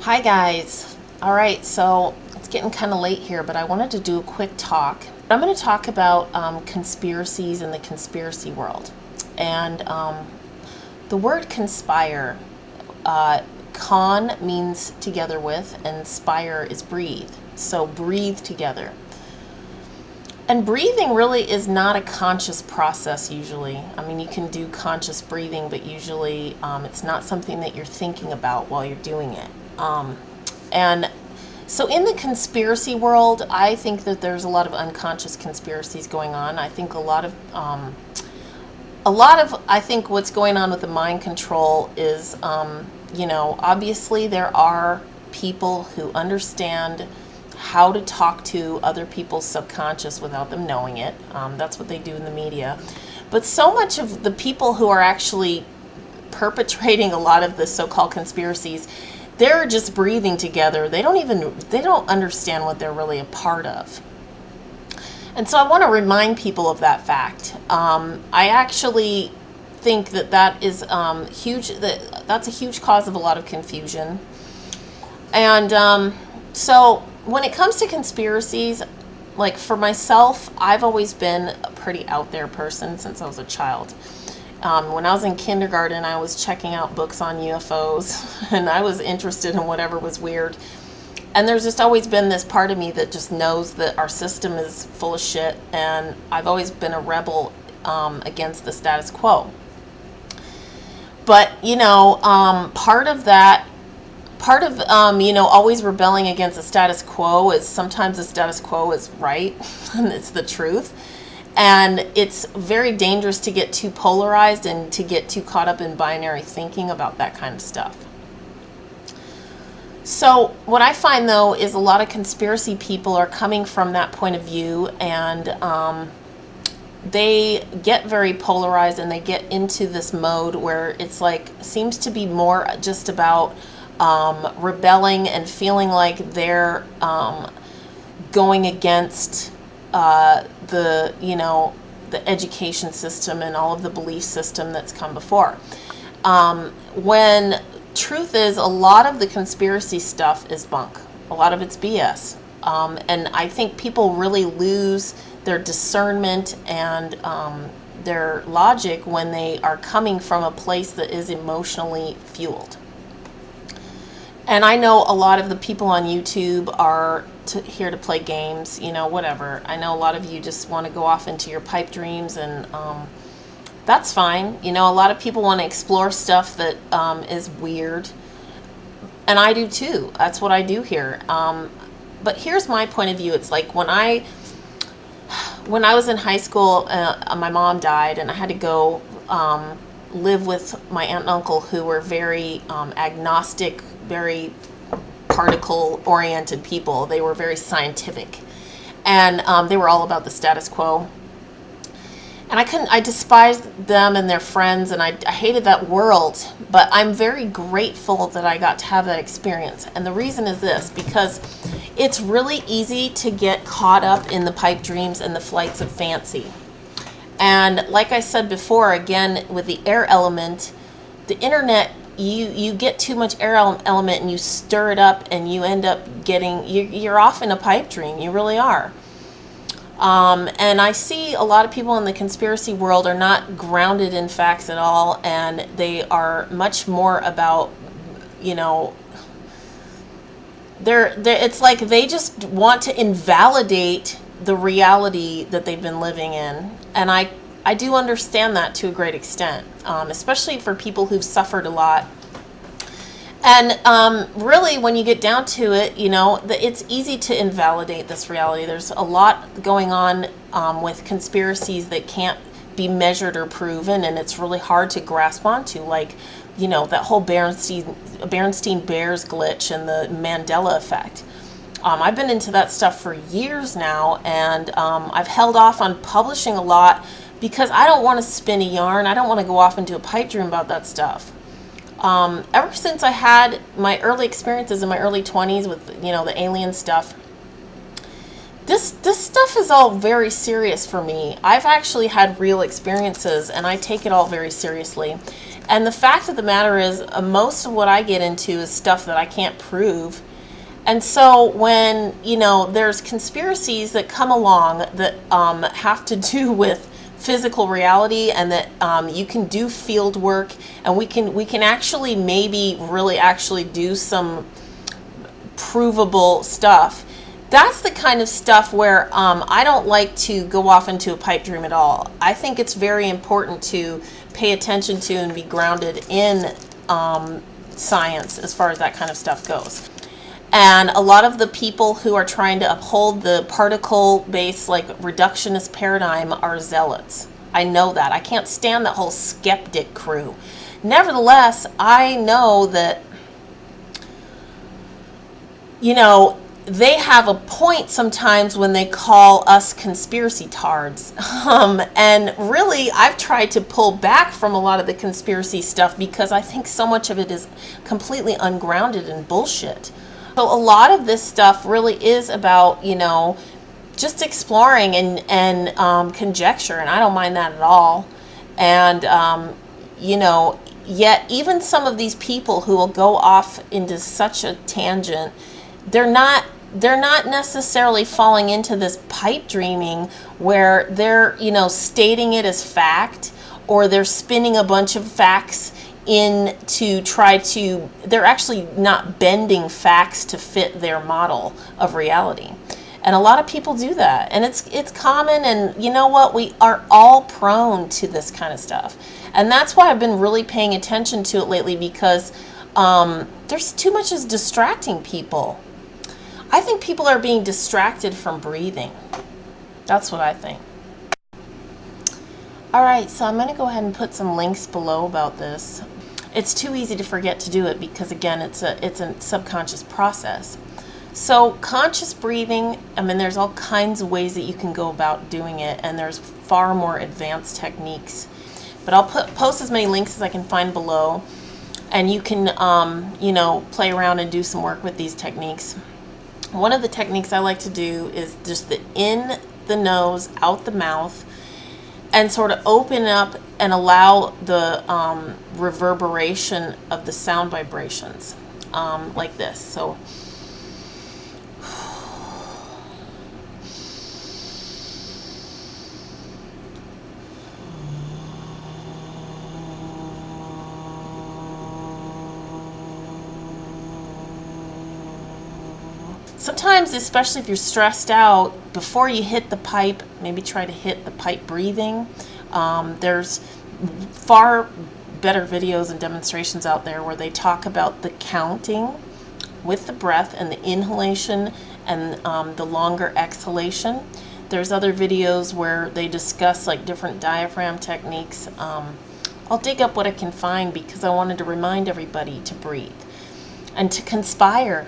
Hi guys. All right, so it's getting kind of late here, but I wanted to do a quick talk. I'm going to talk about conspiracies in the conspiracy world. And the word conspire, con means together with, and spire is breathe. So breathe together. And breathing really is not a conscious process usually. I mean, you can do conscious breathing, but usually it's not something that you're thinking about while you're doing it. And so in the conspiracy world, I think that there's a lot of unconscious conspiracies going on. I think I think what's going on with the mind control is, obviously there are people who understand how to talk to other people's subconscious without them knowing it. That's what they do in the media. But so much of the people who are actually perpetrating a lot of the so-called conspiracies, they're just breathing together. They don't understand what they're really a part of. And so I want to remind people of that fact. I actually think that is huge. That's a huge cause of a lot of confusion. And so when it comes to conspiracies, like for myself, I've always been a pretty out there person since I was a child. When I was in kindergarten, I was checking out books on UFOs, and I was interested in whatever was weird. And there's just always been this part of me that just knows that our system is full of shit, and I've always been a rebel against the status quo. But, part of always rebelling against the status quo is sometimes the status quo is right, and it's the truth. And it's very dangerous to get too polarized and to get too caught up in binary thinking about that kind of stuff. So what I find, though, is a lot of conspiracy people are coming from that point of view, and they get very polarized, and they get into this mode where it's like seems to be more just about rebelling and feeling like they're going against the education system and all of the belief system that's come before. When truth is, a lot of the conspiracy stuff is bunk. A lot of it's BS. And I think people really lose their discernment and their logic when they are coming from a place that is emotionally fueled. And I know a lot of the people on YouTube are here to play games, whatever. I know a lot of you just want to go off into your pipe dreams, and that's fine. A lot of people want to explore stuff that is weird, and I do too. That's what I do here. But here's my point of view. It's like when I was in high school, my mom died, and I had to go live with my aunt and uncle, who were very agnostic, very particle-oriented people. They were very scientific, and they were all about the status quo. And I despised them and their friends, and I hated that world. But I'm very grateful that I got to have that experience. And the reason is this, because it's really easy to get caught up in the pipe dreams and the flights of fancy. And like I said before, again, with the air element, the internet, you get too much air element and you stir it up, and you end up you're off in a pipe dream. You really are. And I see a lot of people in the conspiracy world are not grounded in facts at all, and they are much more about, it's like they just want to invalidate the reality that they've been living in. And I do understand that to a great extent, especially for people who've suffered a lot. And really, when you get down to it, it's easy to invalidate this reality. There's a lot going on with conspiracies that can't be measured or proven, and it's really hard to grasp onto, like, that whole Bernstein Bears glitch and the Mandela effect. I've been into that stuff for years now, and I've held off on publishing a lot because I don't want to spin a yarn. I don't want to go off into a pipe dream about that stuff. Ever since I had my early experiences in my early 20s with, the alien stuff, this stuff is all very serious for me. I've actually had real experiences, and I take it all very seriously. And the fact of the matter is, most of what I get into is stuff that I can't prove. And so when, there's conspiracies that come along that have to do with physical reality, and that you can do field work, and we can actually maybe really actually do some provable stuff. That's the kind of stuff where I don't like to go off into a pipe dream at all. I think it's very important to pay attention to and be grounded in science as far as that kind of stuff goes. And a lot of the people who are trying to uphold the particle-based, like, reductionist paradigm are zealots. I know that. I can't stand that whole skeptic crew. Nevertheless, I know that, they have a point sometimes when they call us conspiracy tards. And really, I've tried to pull back from a lot of the conspiracy stuff because I think so much of it is completely ungrounded and bullshit. So a lot of this stuff really is about, just exploring and conjecture, and I don't mind that at all. And, yet even some of these people who will go off into such a tangent, they're not necessarily falling into this pipe dreaming where they're, stating it as fact, or they're spinning a bunch of facts in to try to, they're actually not bending facts to fit their model of reality. And a lot of people do that, and it's common, and you know what, we are all prone to this kind of stuff. And that's why I've been really paying attention to it lately, because there's too much is distracting people. I think people are being distracted from breathing. That's what I think. All right, so I'm going to go ahead and put some links below about this. It's too easy to forget to do it because, again, it's a subconscious process. So conscious breathing, there's all kinds of ways that you can go about doing it, and there's far more advanced techniques. But I'll post as many links as I can find below, and you can, play around and do some work with these techniques. One of the techniques I like to do is just the in the nose, out the mouth, and sort of open up and allow the reverberation of the sound vibrations, like this. So sometimes, especially if you're stressed out, before you hit the pipe, maybe try to hit the pipe breathing. There's far better videos and demonstrations out there where they talk about the counting with the breath and the inhalation and the longer exhalation. There's other videos where they discuss like different diaphragm techniques. I'll dig up what I can find because I wanted to remind everybody to breathe and to conspire.